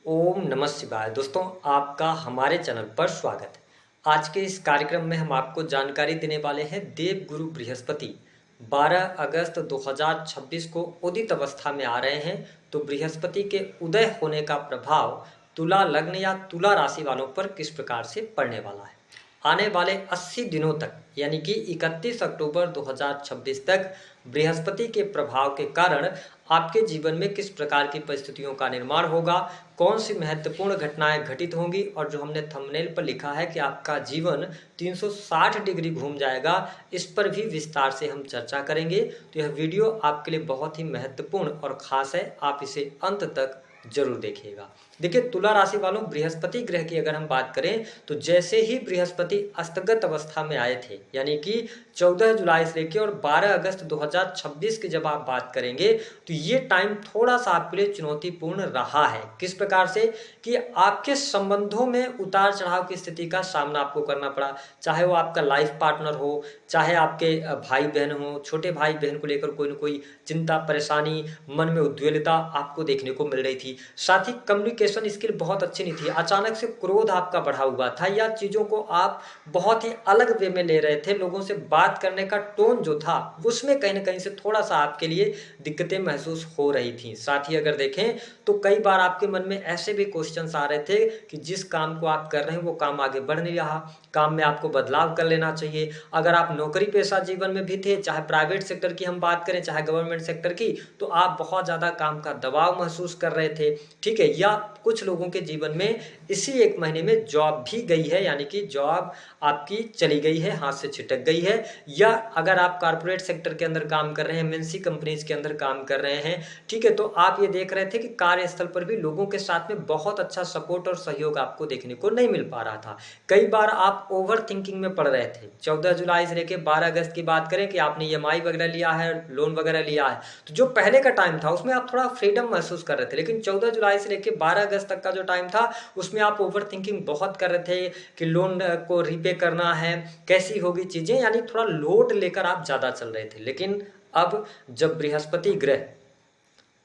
ओम नमः शिवाय। दोस्तों, आपका हमारे चैनल पर स्वागत है। आज के इस कार्यक्रम में हम आपको जानकारी देने वाले हैं देव गुरु बृहस्पति 12 अगस्त 2026 को उदित अवस्था में आ रहे हैं। तो बृहस्पति के उदय होने का प्रभाव तुला लग्न या तुला राशि वालों पर किस प्रकार से पड़ने वाला है। आने वाले 80 दिनों तक यानी कि 31 अक्टूबर 2026 तक बृहस्पति के प्रभाव के कारण आपके जीवन में किस प्रकार की परिस्थितियों का निर्माण होगा, कौन सी महत्वपूर्ण घटनाएं घटित होंगी और जो हमने थंबनेल पर लिखा है कि आपका जीवन 360 डिग्री घूम जाएगा, इस पर भी विस्तार से हम चर्चा करेंगे। तो यह वीडियो आपके लिए बहुत ही महत्वपूर्ण और खास है, आप इसे अंत तक जरूर देखिएगा। देखिए, तुला राशि वालों, बृहस्पति ग्रह की अगर हम बात करें तो जैसे ही बृहस्पति अस्तगत अवस्था में आए थे यानी कि 14 जुलाई से लेकर और 12 अगस्त 2026 की जब आप बात करेंगे तो ये टाइम थोड़ा सा आपके लिए चुनौतीपूर्ण रहा है। किस प्रकार से कि आपके संबंधों में उतार चढ़ाव की स्थिति का सामना आपको करना पड़ा, चाहे वो आपका लाइफ पार्टनर हो, चाहे आपके भाई बहन हो, छोटे भाई बहन को लेकर कोई ना कोई चिंता परेशानी, मन में उद्वेलता आपको देखने को मिल रही थी। साथ ही कम्युनिकेशन स्किल बहुत अच्छी नहीं थी, अचानक से क्रोध आपका बढ़ा हुआ था या चीज़ों को आप बहुत ही अलग वे में ले रहे थे। लोगों से बात करने का टोन जो था उसमें कहीं ना कहीं से थोड़ा सा आपके लिए दिक्कतें महसूस हो रही थी। साथ ही अगर देखें तो कई बार आपके मन में ऐसे भी क्वेश्चंस आ रहे थे कि जिस काम को आप कर रहे हैं वो काम आगे बढ़ नहीं रहा, काम में आपको बदलाव कर लेना चाहिए। अगर आप नौकरी पेशा जीवन में भी थे, चाहे प्राइवेट सेक्टर की हम बात करें चाहे गवर्नमेंट सेक्टर की, तो आप बहुत ज़्यादा काम का दबाव महसूस कर रहे थे, ठीक है। या कुछ लोगों के जीवन में इसी एक महीने में जॉब भी गई है, यानी कि जॉब आपकी चली गई है, हाथ से छिटक गई है। या अगर आप कारपोरेट सेक्टर के अंदर काम कर रहे हैं, एमएनसी कंपनीज के अंदर काम कर रहे हैं, ठीक है, तो आप ये देख रहे थे कि कार्यस्थल पर भी लोगों के साथ में बहुत अच्छा सपोर्ट और सहयोग आपको देखने को नहीं मिल पा रहा था। कई बार आप ओवर थिंकिंग में पड़ रहे थे। 14 जुलाई से लेकर 12 अगस्त की बात करें कि आपने ईएमआई वगैरह लिया है, लोन वगैरह लिया है, तो जो पहले का टाइम था उसमें आप थोड़ा फ्रीडम महसूस कर रहे थे। लेकिन 14 जुलाई से लेकर 12 अगस्त तक का जो टाइम था उसमें आप ओवर थिंकिंग बहुत कर रहे थे कि लोन को रीपे करना है, कैसी होगी चीजें, यानी थोड़ा लोड लेकर आप ज्यादा चल रहे थे। लेकिन अब जब बृहस्पति ग्रह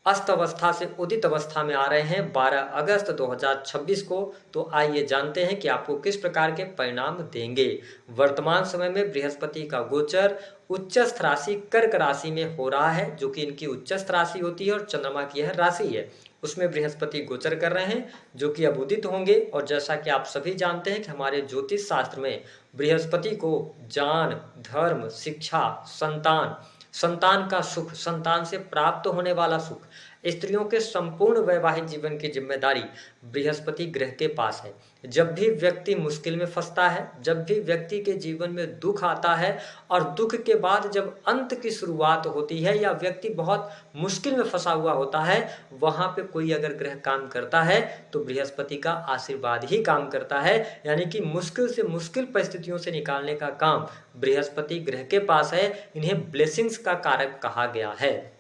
अस्त अवस्था से उदित अवस्था में आ रहे हैं 12 अगस्त 2026 को, तो आइए जानते हैं कि आपको किस प्रकार के परिणाम देंगे। वर्तमान समय में बृहस्पति का गोचर उच्चस्थ राशि कर्क राशि में हो रहा है, जो कि इनकी उच्चस्थ राशि होती है और चंद्रमा की यह राशि है, उसमें बृहस्पति गोचर कर रहे हैं जो कि अब उदित होंगे। और जैसा कि आप सभी जानते हैं कि हमारे ज्योतिष शास्त्र में बृहस्पति को ज्ञान, धर्म, शिक्षा, संतान, संतान का सुख, संतान से प्राप्त होने वाला सुख, स्त्रियों के संपूर्ण वैवाहिक जीवन की जिम्मेदारी बृहस्पति ग्रह के पास है। जब भी व्यक्ति मुश्किल में फंसता है, जब भी व्यक्ति के जीवन में दुख आता है और दुख के बाद जब अंत की शुरुआत होती है या व्यक्ति बहुत मुश्किल में फंसा हुआ होता है, वहां पे कोई अगर ग्रह काम करता है तो बृहस्पति का आशीर्वाद ही काम करता है। यानी कि मुश्किल से मुश्किल परिस्थितियों से निकालने का काम बृहस्पति ग्रह के पास है। इन्हें ब्लेसिंग्स का कारक कहा गया है।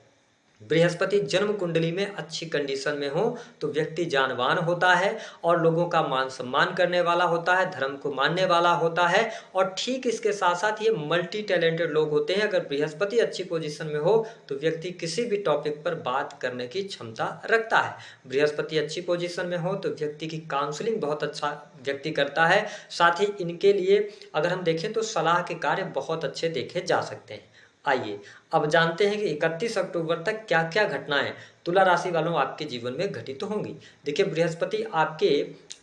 बृहस्पति जन्म कुंडली में अच्छी कंडीशन में हो तो व्यक्ति जानवान होता है और लोगों का मान सम्मान करने वाला होता है, धर्म को मानने वाला होता है, और ठीक इसके साथ साथ ये मल्टी टैलेंटेड लोग होते हैं। अगर बृहस्पति अच्छी पोजीशन में हो तो व्यक्ति किसी भी टॉपिक पर बात करने की क्षमता रखता है। बृहस्पति अच्छी पोजीशन में हो तो व्यक्ति की काउंसलिंग बहुत अच्छा व्यक्ति करता है। साथ ही इनके लिए अगर हम देखें तो सलाह के कार्य बहुत अच्छे देखे जा सकते हैं। आइए अब जानते हैं कि 31 अक्टूबर तक क्या क्या घटनाएं तुला राशि वालों आपके जीवन में घटित होंगी। देखिए, बृहस्पति आपके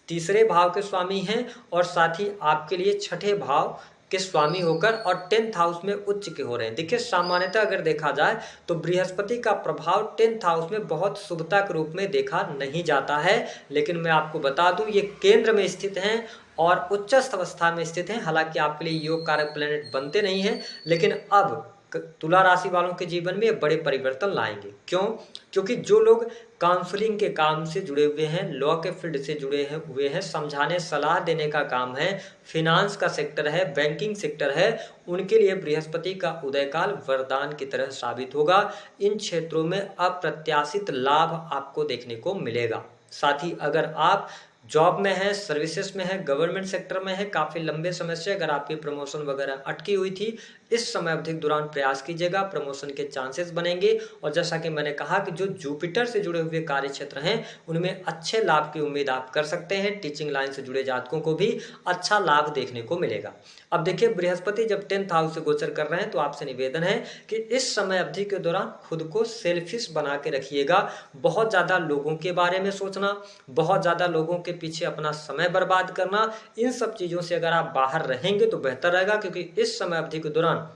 तीसरे भाव के स्वामी हैं और साथ ही आपके लिए छठे भाव के स्वामी होकर और 10th हाउस में उच्च के हो रहे हैं। देखिए, सामान्यतः अगर देखा जाए तो बृहस्पति का प्रभाव 10th हाउस में बहुत शुभता के रूप में देखा नहीं जाता है, लेकिन मैं आपको बता दूं ये केंद्र में स्थित हैं और उच्चस्थ अवस्था में स्थित हैं। हालांकि आपके लिए योग कारक प्लैनेट बनते नहीं हैं, लेकिन अब तुला राशि वालों के जीवन में बड़े परिवर्तन लाएंगे। क्यों? क्योंकि जो लोग काउंसलिंग के काम से जुड़े हुए हैं, लॉ के फील्ड से जुड़े हुए हैं, समझाने सलाह देने का काम है, फिनांस का सेक्टर है, बैंकिंग सेक्टर है, उनके लिए बृहस्पति का उदयकाल वरदान की तरह साबित होगा। इन क्षेत्रों में अप्रत्याशित लाभ आपको देखने को मिलेगा। साथ ही अगर आप जॉब में है, सर्विसेज में है, गवर्नमेंट सेक्टर में है, काफ़ी लंबे समय से अगर आपकी प्रमोशन वगैरह अटकी हुई थी, इस समय अवधि के दौरान प्रयास कीजिएगा, प्रमोशन के चांसेस बनेंगे। और जैसा कि मैंने कहा कि जो जुपिटर से जुड़े हुए कार्य क्षेत्र हैं उनमें अच्छे लाभ की उम्मीद आप कर सकते हैं। टीचिंग लाइन से जुड़े जातकों को भी अच्छा लाभ देखने को मिलेगा। अब देखिए, बृहस्पति जब 10th हाउस से गोचर कर रहे हैं तो आपसे निवेदन है कि इस समय अवधि के दौरान खुद को सेल्फिश बना के रखिएगा। बहुत ज़्यादा लोगों के बारे में सोचना, बहुत ज़्यादा लोगों के पीछे अपना समय बर्बाद करना, इन सब चीज़ों से अगर आप बाहर रहेंगे तो बेहतर रहेगा, क्योंकि इस समय अवधि के दौरान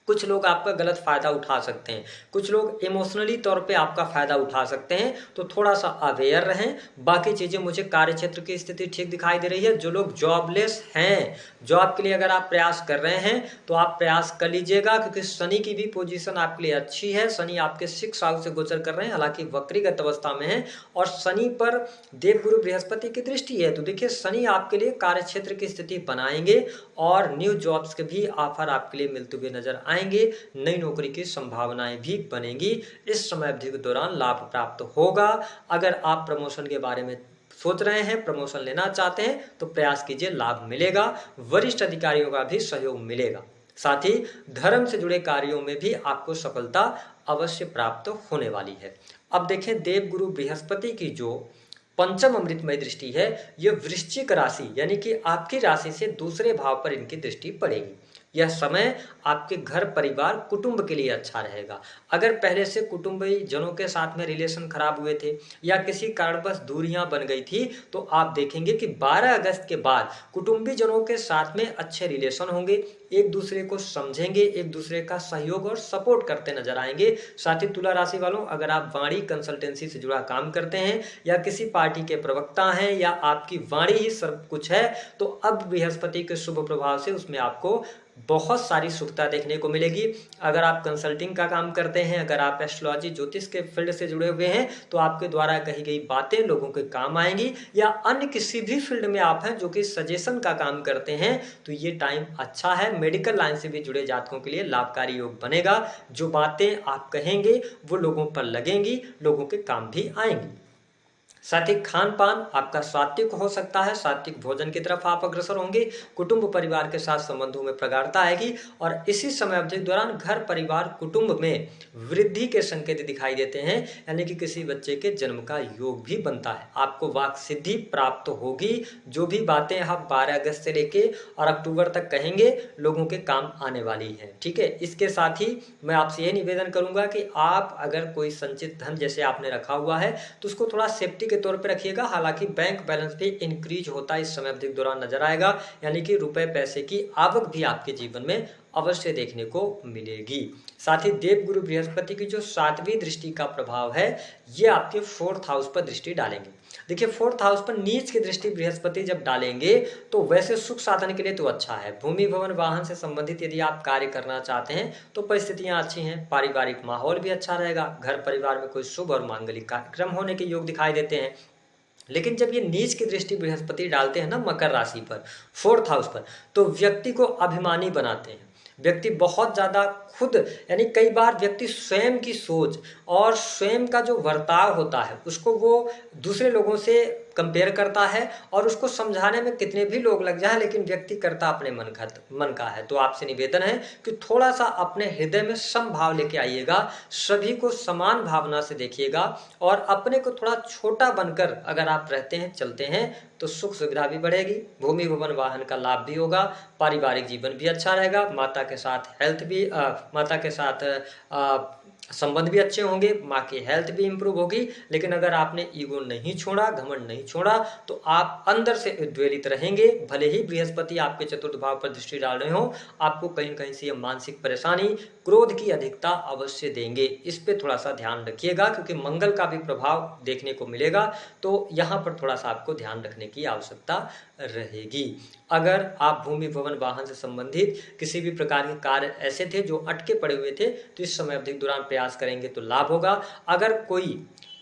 कुछ लोग आपका गलत फायदा उठा सकते हैं, कुछ लोग इमोशनली तौर पे आपका फायदा उठा सकते हैं, तो थोड़ा सा अवेयर रहें। बाकी चीज़ें मुझे कार्य क्षेत्र की स्थिति ठीक दिखाई दे रही है। जो लोग जॉबलेस हैं, जॉब के लिए अगर आप प्रयास कर रहे हैं तो आप प्रयास कर लीजिएगा, क्योंकि शनि की भी पोजीशन आपके लिए अच्छी है। शनि आपके 6th हाउस से गोचर कर रहे हैं, हालांकि वक्रीगत अवस्था में है, और शनि पर देवगुरु बृहस्पति की दृष्टि है। तो देखिए, शनि आपके लिए कार्य क्षेत्र की स्थिति बनाएंगे और न्यू जॉब्स के भी ऑफर आपके लिए मिलते हुए नजर आएंगे। नई नौकरी की संभावनाएं भी बनेंगी। इस समय अवधि के दौरान लाभ प्राप्त होगा। अगर आप प्रमोशन के बारे में सोच रहे हैं, प्रमोशन लेना चाहते हैं, तो प्रयास कीजिए, लाभ मिलेगा। वरिष्ठ अधिकारियों का भी सहयोग मिलेगा। साथ ही धर्म से जुड़े कार्यों में भी आपको सफलता अवश्य प्राप्त होने वाली है। अब देखें, देवगुरु बृहस्पति की जो पंचम अमृतमय दृष्टि है, यह वृश्चिक राशि यानी कि आपकी राशि से दूसरे भाव पर इनकी दृष्टि पड़ेगी। यह समय आपके घर परिवार कुटुंब के लिए अच्छा रहेगा। अगर पहले से कुटुंबी जनों के साथ में रिलेशन खराब हुए थे या किसी कारणवश दूरियां बन गई थी, तो आप देखेंगे कि 12 अगस्त के बाद कुटुंबी जनों के साथ में अच्छे रिलेशन होंगे, एक दूसरे को समझेंगे, एक दूसरे का सहयोग और सपोर्ट करते नजर आएंगे। साथ ही तुला राशि वालों, अगर आप वाणी कंसल्टेंसी से जुड़ा काम करते हैं या किसी पार्टी के प्रवक्ता हैं या आपकी वाणी ही सब कुछ है, तो अब बृहस्पति के शुभ प्रभाव से उसमें आपको बहुत सारी सुखता देखने को मिलेगी। अगर आप कंसल्टिंग का काम करते हैं, अगर आप एस्ट्रोलॉजी ज्योतिष के फील्ड से जुड़े हुए हैं, तो आपके द्वारा कही गई बातें लोगों के काम आएंगी। या अन्य किसी भी फील्ड में आप हैं जो कि सजेशन का काम करते हैं, तो ये टाइम अच्छा है। मेडिकल लाइन से भी जुड़े जातकों के लिए लाभकारी योग बनेगा। जो बातें आप कहेंगे वो लोगों पर लगेंगी, लोगों के काम भी आएंगी। साथ ही खान पान आपका सात्विक हो सकता है, सात्विक भोजन की तरफ आप अग्रसर होंगे। कुटुंब परिवार के साथ संबंधों में प्रगाढ़ता आएगी और इसी समय अवधि के दौरान घर परिवार कुटुंब में वृद्धि के संकेत दिखाई देते हैं, यानी कि किसी बच्चे के जन्म का योग भी बनता है। आपको वाक सिद्धि प्राप्त होगी। जो भी बातें आप 12 अगस्त से लेके और अक्टूबर तक कहेंगे, लोगों के काम आने वाली है। ठीक है, इसके साथ ही मैं आपसे ये निवेदन करूंगा कि आप अगर कोई संचित धन जैसे आपने रखा हुआ है, तो उसको थोड़ा सेफ्टी के तौर पे रखिएगा। हालांकि बैंक बैलेंस भी इंक्रीज होता है इस समय अवधि के दौरान नजर आएगा, यानी कि रुपए पैसे की आवक भी आपके जीवन में अवश्य देखने को मिलेगी। साथ ही देवगुरु बृहस्पति की जो 7वीं दृष्टि का प्रभाव है, ये आपके 4th हाउस पर दृष्टि डालेंगे। देखिए, 4th हाउस पर नीच की दृष्टि बृहस्पति जब डालेंगे तो वैसे सुख साधन के लिए तो अच्छा है। भूमि भवन वाहन से संबंधित यदि आप कार्य करना चाहते हैं तो परिस्थितियां अच्छी हैं। पारिवारिक माहौल भी अच्छा रहेगा। घर परिवार में कोई शुभ और मांगलिक कार्यक्रम होने के योग दिखाई देते हैं। लेकिन जब ये नीच की दृष्टि बृहस्पति डालते हैं ना मकर राशि पर, 4th हाउस पर, तो व्यक्ति को अभिमानी बनाते हैं। व्यक्ति बहुत ज़्यादा खुद, यानी कई बार व्यक्ति स्वयं की सोच और स्वयं का जो बर्ताव होता है उसको वो दूसरे लोगों से कंपेयर करता है और उसको समझाने में कितने भी लोग लग जाएं, लेकिन व्यक्ति करता अपने मन का है। तो आपसे निवेदन है कि थोड़ा सा अपने हृदय में समभाव लेके आइएगा, सभी को समान भावना से देखिएगा और अपने को थोड़ा छोटा बनकर अगर आप रहते हैं, चलते हैं, तो सुख सुविधा भी बढ़ेगी। भूमि भवन वाहन का लाभ भी होगा। पारिवारिक जीवन भी अच्छा रहेगा। माता के साथ माता के साथ संबंध भी अच्छे होंगे। माँ की हेल्थ भी इंप्रूव होगी। लेकिन अगर आपने ईगो नहीं छोड़ा, घमंड नहीं छोड़ा, तो आप अंदर से उद्वेलित रहेंगे। भले ही बृहस्पति आपके 4th भाव पर दृष्टि डाल रहे हो, आपको कहीं न कहीं से ये मानसिक परेशानी, क्रोध की अधिकता अवश्य देंगे। इस पे थोड़ा सा ध्यान रखिएगा, क्योंकि मंगल का भी प्रभाव देखने को मिलेगा। तो यहाँ पर थोड़ा सा आपको ध्यान रखने की आवश्यकता रहेगी। अगर आप भूमि भवन वाहन से संबंधित किसी भी प्रकार के कार्य ऐसे थे जो अटके पड़े हुए थे, तो इस समय अवधि के दौरान प्रयास करेंगे तो लाभ होगा। अगर कोई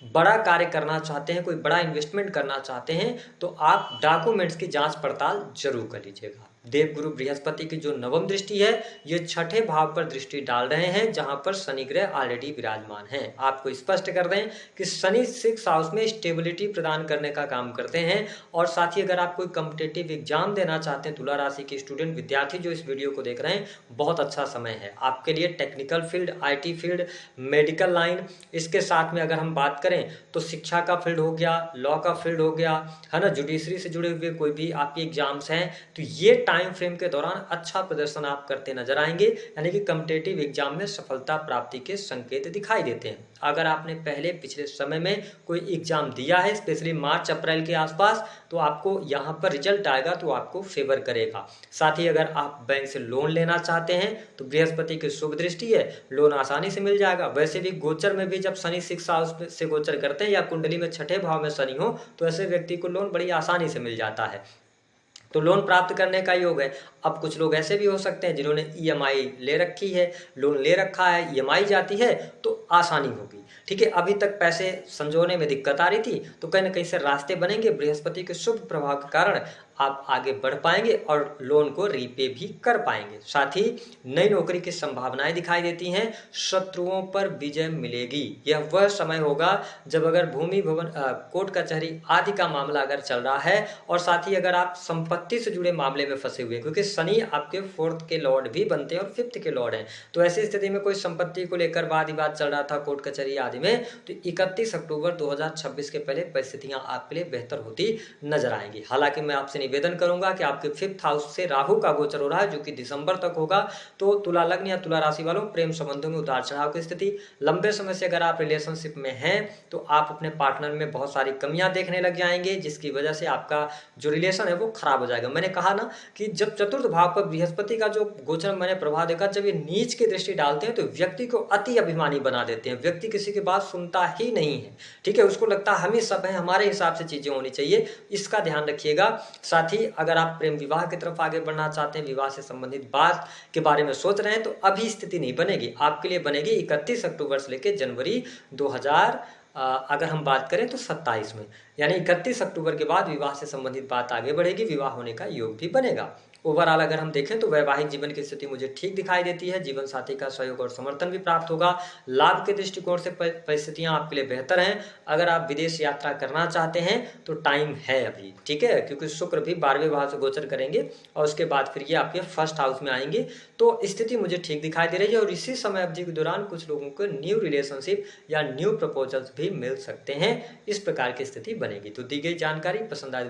बड़ा कार्य करना चाहते हैं, कोई बड़ा इन्वेस्टमेंट करना चाहते हैं, तो आप डॉक्यूमेंट्स की जांच पड़ताल जरूर कर लीजिएगा। देवगुरु बृहस्पति की जो नवम दृष्टि है ये छठे भाव पर दृष्टि डाल रहे हैं, जहां पर शनि ग्रह ऑलरेडी विराजमान है। आपको स्पष्ट कर दें कि शनि 6th हाउस में स्टेबिलिटी प्रदान करने का काम करते हैं। और साथ ही अगर आप कोई कॉम्पिटिटिव एग्जाम देना चाहते हैं, तुला राशि के स्टूडेंट विद्यार्थी जो इस वीडियो को देख रहे हैं, बहुत अच्छा समय है आपके लिए। Technical field, IT field, medical line, इसके साथ में अगर हम बात करें तो शिक्षा का फील्ड हो गया, लॉ का फील्ड हो गया, है ना, जुडिशरी से जुड़े हुए कोई भी आपके एग्जाम्स हैं, तो ये टाइम फ्रेम के दौरान अच्छा प्रदर्शन आप करते नजर आएंगे, यानी कि कॉम्पिटिटिव एग्जाम में सफलता प्राप्ति के संकेत दिखाई देते हैं। अगर आपने पहले पिछले समय में कोई एग्जाम दिया है, स्पेशली मार्च अप्रैल के आसपास, तो आपको यहाँ पर रिजल्ट आएगा तो आपको फेवर करेगा। साथ ही अगर आप बैंक से लोन लेना चाहते हैं तो बृहस्पति की शुभ दृष्टि है, लोन आसानी से मिल जाएगा। वैसे भी गोचर में भी जब शनि 6th हाउस से गोचर करते हैं या कुंडली में छठे भाव में शनि हो, तो ऐसे व्यक्ति को लोन बड़ी आसानी से मिल जाता है, तो लोन प्राप्त करने का योग है। अब कुछ लोग ऐसे भी हो सकते हैं जिन्होंने EMI ले रखी है, लोन ले रखा है, EMI जाती है तो आसानी होगी। ठीक है, अभी तक पैसे संजोने में दिक्कत आ रही थी, तो कहीं ना कहीं से रास्ते बनेंगे। बृहस्पति के शुभ प्रभाव के कारण आप आगे बढ़ पाएंगे और लोन को रीपे भी कर पाएंगे। साथ ही नई नौकरी की संभावनाएं दिखाई देती हैं, शत्रुओं पर विजय मिलेगी। यह वह समय होगा जब अगर भूमि भवन, कोर्ट कचहरी आदि का मामला अगर चल रहा है, और साथ ही अगर आप संपत्ति से जुड़े मामले में फंसे हुए हैं, क्योंकि शनि आपके 4th के लॉर्ड भी बनते हैं और 5th के लॉर्ड हैं, तो ऐसी स्थिति में कोई संपत्ति को लेकर वाद विवाद चल रहा था कोर्ट कचहरी आदि में, तो 31 अक्टूबर 2026 के पहले परिस्थितियां आपके लिए बेहतर होती नजर आएंगी। हालांकि मैं आपसे निवेदन करूंगा कि आपके 5th हाउस से राहु का गोचर हो रहा है, जो कि दिसंबर तक होगा, तो तुला लग्न या तुला राशि वालों, प्रेम संबंधों में उतार चढ़ाव की स्थिति। लंबे समय से अगर आप रिलेशनशिप में हैं तो आप अपने पार्टनर में बहुत सारी कमियां देखने लग जाएंगे, जिसकी वजह से आपका जो रिलेशन है वो खराब हो जाएगा। मैंने कहा ना कि जब चतुर्थ भाव पर बृहस्पति का जो गोचर मैंने प्रभाव देखा, जब ये नीच की दृष्टि डालते हैं तो व्यक्ति को अति अभिमानी बना देते हैं। व्यक्ति किसी की बात सुनता ही नहीं है, ठीक है, उसको लगता है हम ही सब है, हमारे हिसाब से चीजें होनी चाहिए, इसका ध्यान रखिएगा। साथ ही अगर आप प्रेम विवाह की तरफ आगे बढ़ना चाहते हैं, विवाह से संबंधित बात के बारे में सोच रहे हैं, तो अभी स्थिति नहीं बनेगी, आपके लिए बनेगी 31 अक्टूबर से लेकर जनवरी 2000 अगर हम बात करें तो 27 में, यानी 31 अक्टूबर के बाद विवाह से संबंधित बात आगे बढ़ेगी, विवाह होने का योग भी बनेगा। ओवरऑल अगर हम देखें तो वैवाहिक जीवन की स्थिति मुझे ठीक दिखाई देती है, जीवन साथी का सहयोग और समर्थन भी प्राप्त होगा। लाभ के दृष्टिकोण से परिस्थितियां आपके लिए बेहतर हैं। अगर आप विदेश यात्रा करना चाहते हैं तो टाइम है अभी, ठीक है, क्योंकि शुक्र भी 12वें भाव से गोचर करेंगे और उसके बाद फिर ये आपके 1st हाउस में आएंगे, तो स्थिति मुझे ठीक दिखाई दे रही है। और इसी समय अवधि के दौरान कुछ लोगों को न्यू रिलेशनशिप या न्यू प्रपोजल्स भी मिल सकते हैं, इस प्रकार की स्थिति बनेगी। तो दी गई जानकारी पसंद आए